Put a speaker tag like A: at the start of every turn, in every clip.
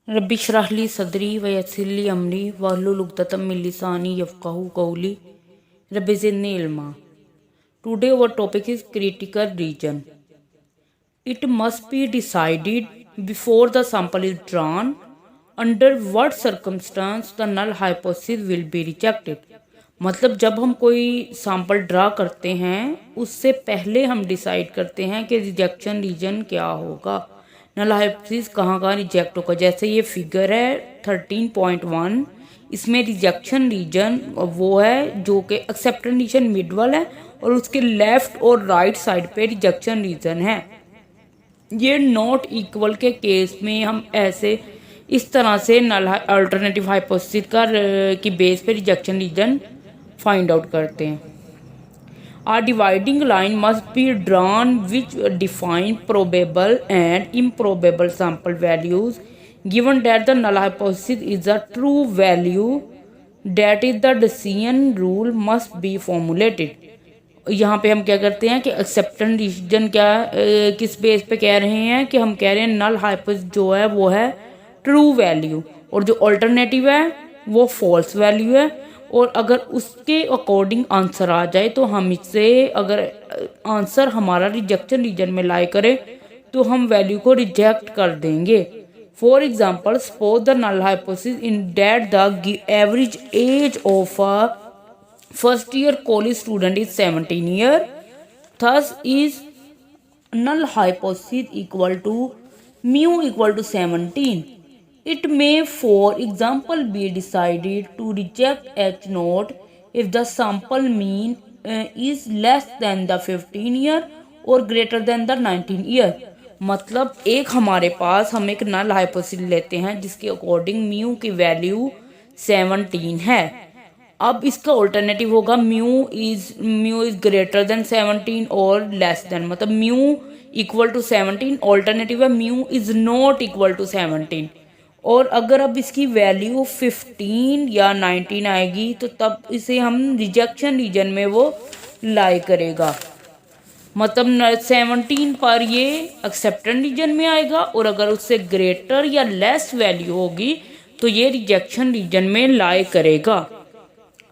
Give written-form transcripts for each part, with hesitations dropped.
A: रब्बी इश्रह ली सदरी व यस्सिर ली अमरी वहलुल उक़दतम मिन लिसानी यफ़क़हू क़ौली rabbi ज़िदनी इल्मा। Today our topic is critical region. It must be decided before the sample is drawn under what circumstance the null hypothesis will be rejected. मतलब जब हम कोई sample draw करते हैं उससे पहले हम डिसाइड करते हैं कि रिजेक्शन रीजन क्या होगा, नल हाइपोथेसिस कहाँ रिजेक्ट होगा। जैसे ये फिगर है 13.1, इसमें रिजेक्शन रीजन वो है जो कि एक्सेप्टेंस रीजन मिडल है और उसके लेफ्ट और राइट साइड पे रिजेक्शन रीजन है। ये नॉट इक्वल के केस में हम ऐसे इस तरह से नल अल्टरनेटिव हाइपोथेसिस का की बेस पे रिजेक्शन रीजन फाइंड आउट करते हैं। A dividing line must be drawn which define probable and improbable sample values given that the null hypothesis is a true value, that is the decision rule must be formulated. यहाँ पे हम क्या करते हैं कि acceptance reason क्या किस base पे कह रहे हैं कि हम कह रहे हैं नल हाइपोथेसिस जो है वो है ट्रू वैल्यू और जो अल्टरनेटिव है वो फॉल्स वैल्यू है, और अगर उसके अकॉर्डिंग आंसर आ जाए तो हम इससे अगर आंसर हमारा रिजेक्शन रीजन में लाई करे तो हम वैल्यू को रिजेक्ट कर देंगे। For example suppose the null hypothesis in that the average age of a first year college student is 17 year, thus is null hypothesis equal to mu equal to 17. It may for example be decided to reject H naught if the sample mean is less than the 15 year or greater than the 19 year. मतलब एक हमारे पास हम एक null hypothesis लेते हैं जिसके according mu की value 17 है। अब इसका ऑल्टरनेटिव होगा म्यू इज ग्रेटर देन 17 और लेस देन, मतलब म्यू इक्वल टू 17, ऑल्टरनेटिव है mu is not equal to 17। और अगर अब इसकी वैल्यू 15 या 19 आएगी तो तब इसे हम रिजेक्शन रीजन में वो लाई करेगा, मतलब 17 पर ये एक्सेप्टेंस रीजन में आएगा और अगर उससे ग्रेटर या लेस वैल्यू होगी तो ये रिजेक्शन रीजन में लाई करेगा।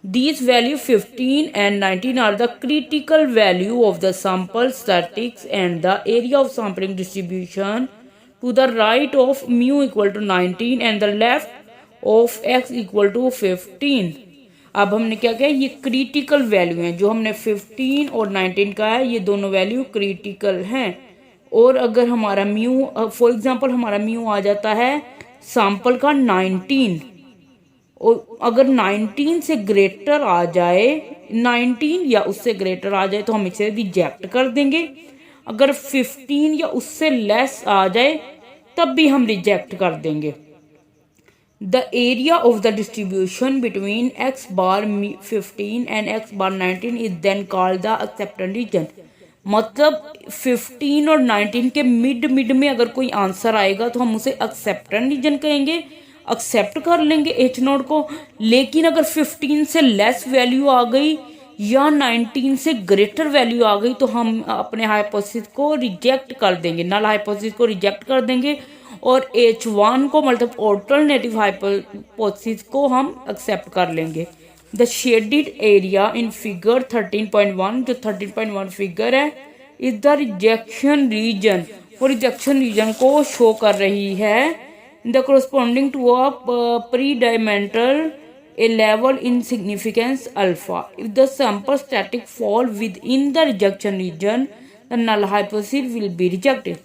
A: These value 15 and 19 are the critical value of the sample statistics and the area of sampling distribution to the right of mu equal to 19 and the left of x equal to 15. अब हमने क्या किया, ये critical value हैं जो हमने 15 और 19 का है, ये दोनों वैल्यू क्रिटिकल हैं। और अगर हमारा म्यू फॉर एग्जांपल हमारा म्यू आ जाता है सैंपल का 19 और अगर 19 से ग्रेटर आ जाए, 19 या उससे ग्रेटर आ जाए तो हम इसे रिजेक्ट कर देंगे। अगर 15 या उससे लेस आ जाए तब भी हम रिजेक्ट कर देंगे। The area of the distribution between X bar 15 and X bar 19 is then called the acceptance region. मतलब 15 और 19 के मिड में अगर कोई आंसर आएगा तो हम उसे एक्सेप्टेंस रीजन कहेंगे, एक्सेप्ट कर लेंगे एच नोट को। लेकिन अगर 15 से लेस वैल्यू आ गई या 19 से ग्रेटर वैल्यू आ गई तो हम अपने हाइपोथेसिस को रिजेक्ट कर देंगे, नल हाइपोथेसिस को रिजेक्ट कर देंगे और H1 को मतलब ऑल्टरनेटिव हाइपोथेसिस को हम एक्सेप्ट कर लेंगे। The shaded area in figure 13.1 जो 13.1 फिगर है इज द रिजेक्शन रीजन, वो रिजेक्शन रीजन को शो कर रही है। The corresponding to a pre-dimensional a level in significance alpha. If the sample static fall within the rejection region, the null hypothesis will be rejected.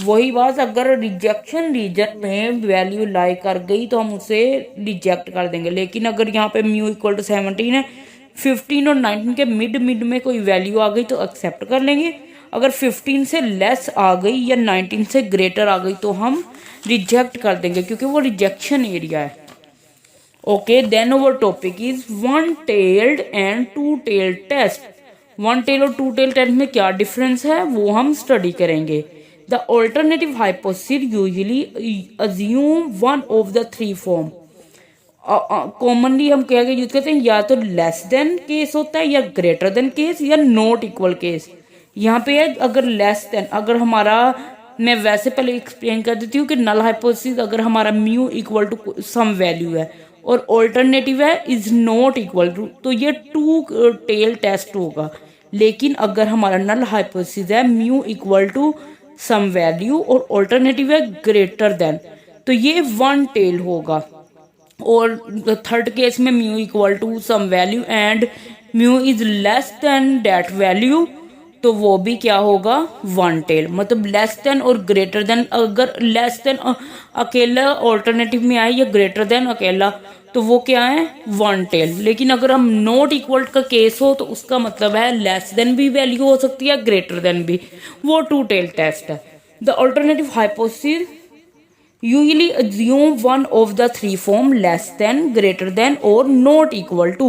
A: वही बात, अगर rejection reason में value लाई कर गई तो हम उसे रिजेक्ट कर देंगे। लेकिन अगर यहाँ पे म्यू इक्वल टू 17 है, 15 और 19 के मिड में कोई वैल्यू आ गई तो एक्सेप्ट कर लेंगे। अगर 15 से लेस आ गई या 19 से ग्रेटर आ गई तो हम रिजेक्ट कर देंगे क्योंकि वो रिजेक्शन एरिया है। Okay, then our topic is one tailed and two tailed test. One tail और टू टेल टेस्ट में क्या डिफरेंस है वो हम स्टडी करेंगे। The alternative hypothesis usually assume one of the three form. Commonly हम क्या यूज करते हैं, या तो लेस देन केस होता है या ग्रेटर देन केस या नॉट इक्वल केस। यहाँ पे है अगर लेस देन, अगर हमारा मैं वैसे पहले एक्सप्लेन कर देती हूँ कि नल हाइपोथेसिस अगर हमारा mu equal to some value है और ऑल्टरनेटिव है इज नॉट इक्वल टू, तो ये टू टेल टेस्ट होगा। लेकिन अगर हमारा नल हाइपोथेसिस है mu equal to some value और ऑल्टरनेटिव है ग्रेटर देन, तो ये वन टेल होगा। और थर्ड केस में mu equal to some value and mu is less than that value, तो वो भी क्या होगा, वन टेल। मतलब लेस देन और ग्रेटर देन, अगर लेस देन अकेला ऑल्टरनेटिव में आए या ग्रेटर देन अकेला, तो वो क्या है, वन टेल। लेकिन अगर हम नॉट इक्वल का केस हो तो उसका मतलब है लेस देन भी वैल्यू हो सकती है, ग्रेटर देन भी, वो टू टेल टेस्ट है। The alternative hypothesis usually assume one of the three form less than, greater than or not equal to.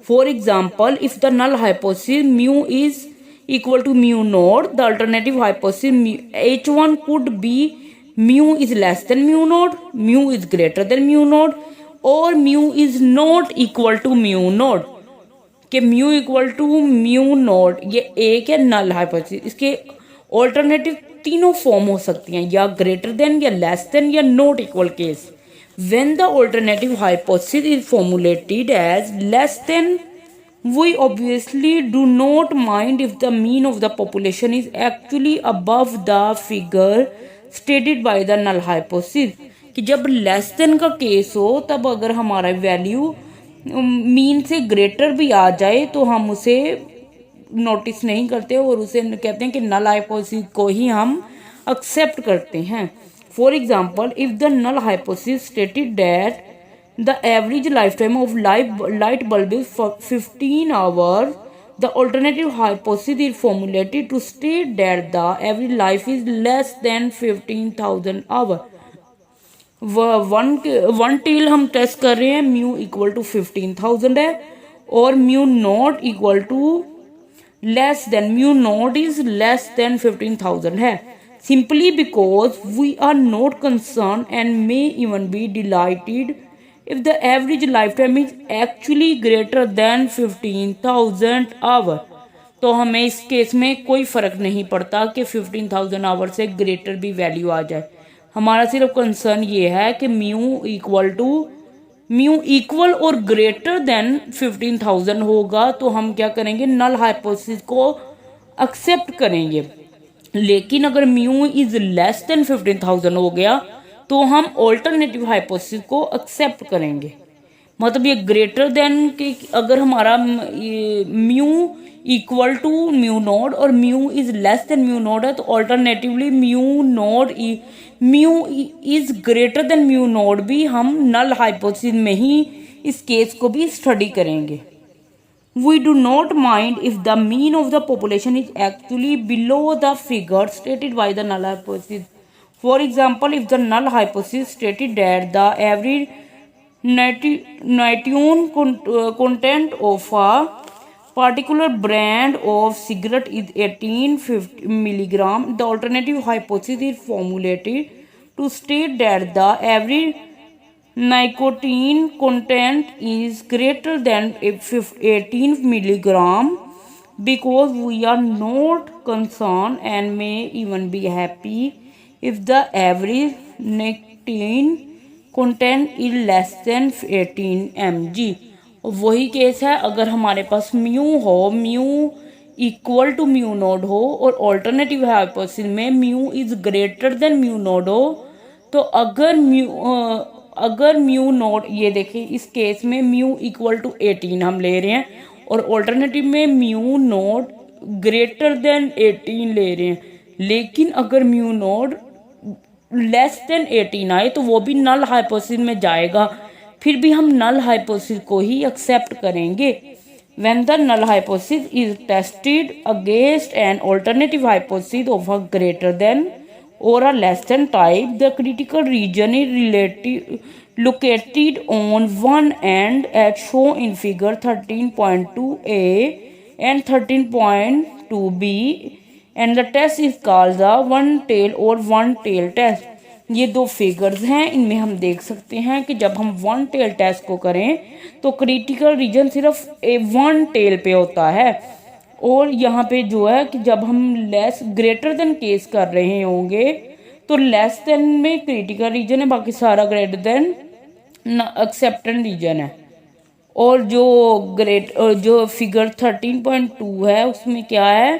A: For example, if the null hypothesis mu is equal to mu naught, the alternative hypothesis h1 could be mu is less than mu naught, mu is greater than mu naught, or mu is not equal to mu naught। कि mu equal to mu naught, ये एक है null hypothesis. इसके alternative तीनों form हो सकती हैं, या ग्रेटर देन या लेस देन या not equal case. When the alternative hypothesis is formulated as less than, we obviously do not mind if the mean of the population is actually above the figure stated by the null hypothesis. कि जब less than का case हो तब अगर हमारा value mean से greater भी आ जाए तो हम उसे नोटिस नहीं करते और उसे कहते हैं कि नल हाइपोथेसिस को ही हम एक्सेप्ट करते हैं। For example, if the null hypothesis stated that the average life time of light bulb is 15 hours, the alternative hypothesis is formulated to state that the average life is less than 15,000 hour. One tail हम test कर रहे हैं, mu equal to 15,000 है और mu not equal to less than, mu naught is less than 15,000 है, simply because we are not concern and may even be delighted if the average life time is actually greater than 15,000 hour. तो हमें इस case में कोई फर्क नहीं पड़ता कि 15,000 आवर से ग्रेटर भी वैल्यू आ जाए। हमारा सिर्फ कंसर्न ये है कि म्यू इक्वल और ग्रेटर देन 15,000 होगा तो हम क्या करेंगे, नल हाइपोथेसिस को एक्सेप्ट करेंगे। लेकिन अगर म्यू इज लेस देन 15,000 हो गया तो हम ऑल्टरनेटिव हाइपोथेसिस को एक्सेप्ट करेंगे। मतलब ये ग्रेटर देन के, अगर हमारा mu equal to mu naught और mu is less than mu naught है तो alternatively mu is greater than mu naught भी हम नल हाइपोथेसिस में ही इस केस को भी स्टडी करेंगे। We do not mind if the mean of the population is actually below the figure stated by the null hypothesis. For example, if the null hypothesis stated that the average nicotine content of a particular brand of cigarette is 18 milligram, the alternative hypothesis is formulated to state that the average nicotine content is greater than 18 milligram because we are not concerned and may even be happy if the average nicotine content is less than 18 mg। वही case है अगर हमारे पास mu हो, mu equal to mu naught हो और alternative hypothesis में mu is greater than mu naught हो, तो अगर म्यू नोड, ये देखिए इस केस में म्यू इक्वल टू 18 हम ले रहे हैं और ऑल्टरनेटिव में म्यू नोड ग्रेटर देन 18 ले रहे हैं, लेकिन अगर म्यू नोड लेस देन 18 आए तो वो भी नल हाइपोथेसिस में जाएगा, फिर भी हम नल हाइपोथेसिस को ही एक्सेप्ट करेंगे। When the null hypothesis is tested against an alternative hypothesis of a greater than और a less than type, the critical region is located on one end as shown in figure 13.2a and 13.2b and the test is called the one tail or one tail test। ये दो figures हैं, इनमें हम देख सकते हैं कि जब हम वन टेल टेस्ट को करें तो क्रिटिकल रीजन सिर्फ वन टेल पे होता है, और यहाँ पे जो है कि जब हम लेस ग्रेटर देन केस कर रहे होंगे तो लेस देन में क्रिटिकल रीजन है, बाकी सारा ग्रेटर देन एक्सेप्टेंट रीजन है। और जो फिगर 13.2 है उसमें क्या है,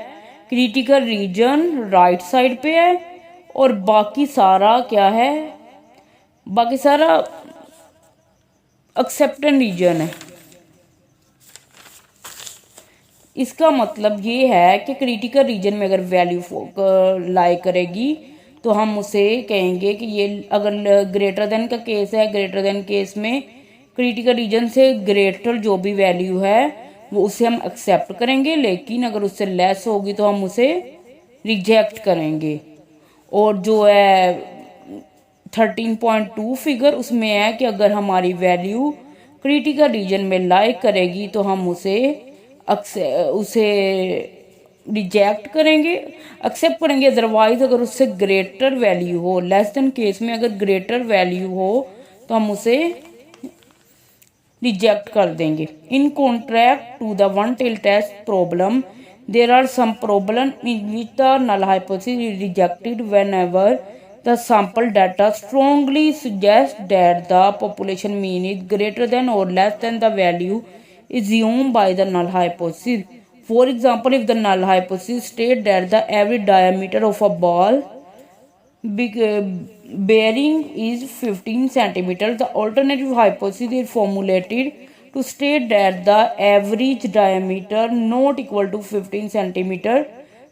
A: क्रिटिकल रीजन राइट साइड पे है और बाकी सारा क्या है, बाकी सारा एक्सेप्टेंट रीजन है। इसका मतलब ये है कि क्रिटिकल रीजन में अगर वैल्यू लाई करेगी तो हम उसे कहेंगे कि ये अगर ग्रेटर देन का केस है, ग्रेटर देन केस में क्रिटिकल रीजन से ग्रेटर जो भी वैल्यू है वो उसे हम एक्सेप्ट करेंगे, लेकिन अगर उससे लेस होगी तो हम उसे रिजेक्ट करेंगे। और जो है 13.2 फिगर उसमें है कि अगर हमारी वैल्यू क्रिटिकल रीजन में लाई करेगी तो हम उसे रिजेक्ट करेंगे, एक्सेप्ट करेंगे। अदरवाइज अगर उससे ग्रेटर वैल्यू हो, लेस देन केस में अगर ग्रेटर वैल्यू हो तो हम उसे रिजेक्ट कर देंगे। In contrast to the one tail test problem, there are some problem in which the null hypothesis is rejected whenever the sample data strongly suggests that the population mean is greater than or less than the value assumed by the null hypothesis. For example, if the null hypothesis states that the average diameter of a ball bearing is 15 centimeters, the alternative hypothesis is formulated to state that the average diameter not equal to 15 centimeters.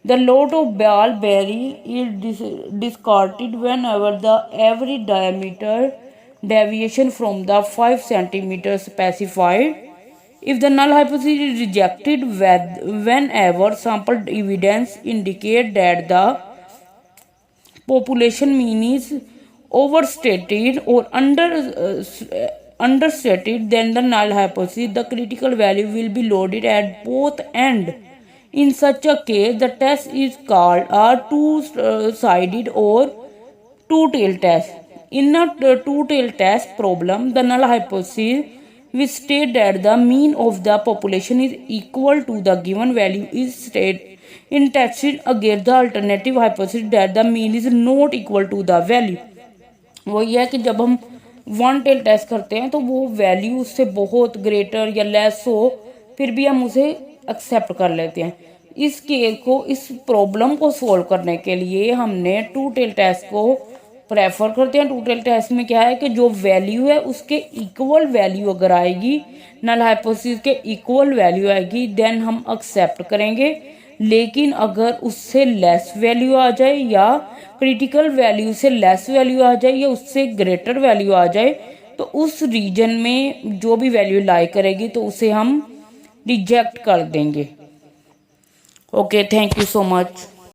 A: The load of ball bearing is discarded whenever the average diameter deviation from the 5 centimeters specified. If the null hypothesis is rejected whenever sample evidence indicate that the population mean is overstated or understated, then the null hypothesis, the critical value will be loaded at both ends. In such a case, the test is called a two-sided or two-tailed test. In a two-tailed test problem, the null hypothesis which state that the mean of the population is equal to the given value is stated in tested against the alternative hypothesis that the mean is not equal to the value. वो यह है कि जब हम one tail test करते हैं तो वो वैल्यू उससे बहुत ग्रेटर या लेस हो फिर भी हम उसे एक्सेप्ट कर लेते हैं। इस केस को, इस प्रॉब्लम को सोल्व करने के लिए हमने टू टेल टेस्ट को प्रेफर करते हैं। टू टेल टेस्ट में क्या है कि जो वैल्यू है उसके इक्वल वैल्यू अगर आएगी, नल हाइपोथेसिस के इक्वल वैल्यू आएगी, देन हम एक्सेप्ट करेंगे। लेकिन अगर उससे लेस वैल्यू आ जाए या क्रिटिकल वैल्यू से लेस वैल्यू आ जाए या उससे ग्रेटर वैल्यू आ जाए तो उस रीजन में जो भी वैल्यू लाई करेगी तो उसे हम रिजेक्ट कर देंगे। Okay, thank you so much.